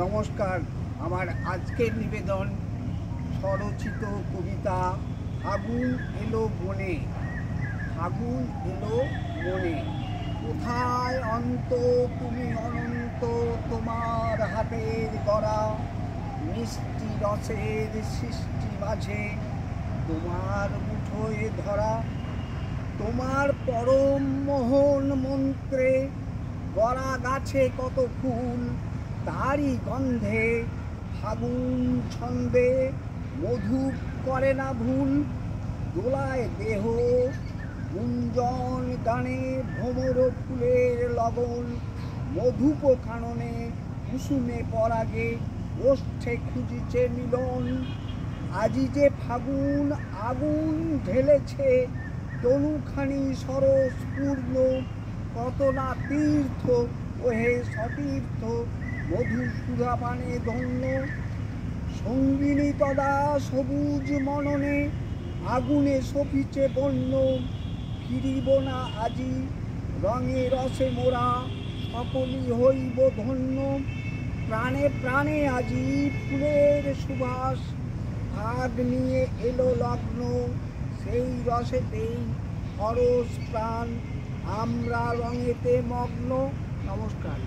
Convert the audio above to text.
নমস্কার। আমার আজকের নিবেদন স্বরচিত কবিতা ফাগুন এলো বনে। ফাগুন এলো বনে, কোথায় অন্ত তুমি অনন্ত, তোমার হাতের গড়া মিষ্টি রসের সৃষ্টি মাঝে তোমার মুঠোয় ধরা। তোমার পরম মোহন মন্ত্রে গড়া গাছে কত ফুল, তারই গন্ধে ফাগুন ছন্দে মধু করে না ভুল। দোলায় দেহ গুঞ্জন গানে ভ্রমর ফুলের লগন, মধুপ কাননে কুসুমে পরাগে ওষ্ঠে খুঁজিছে মিলন। আজি যে ফাগুন আগুন ঢেলেছে তনুখানি সরস পূর্ণ, কত না তীর্থ ওহে সতীর্থ মধুসূধা পানে ধন্য। সঙ্গিনী তদা সবুজ মননে আগুনে সপিছে বন্য, ফিরিব না আজি রঙে রসে মোরা সকলই হইব ধন্য। প্রাণে প্রাণে আজি ফুলের সুবাস ভাগ নিয়ে এলো লগ্ন, সেই রসেতেই হরস প্রাণ আমরা রঙেতে মগ্ন। নমস্কার।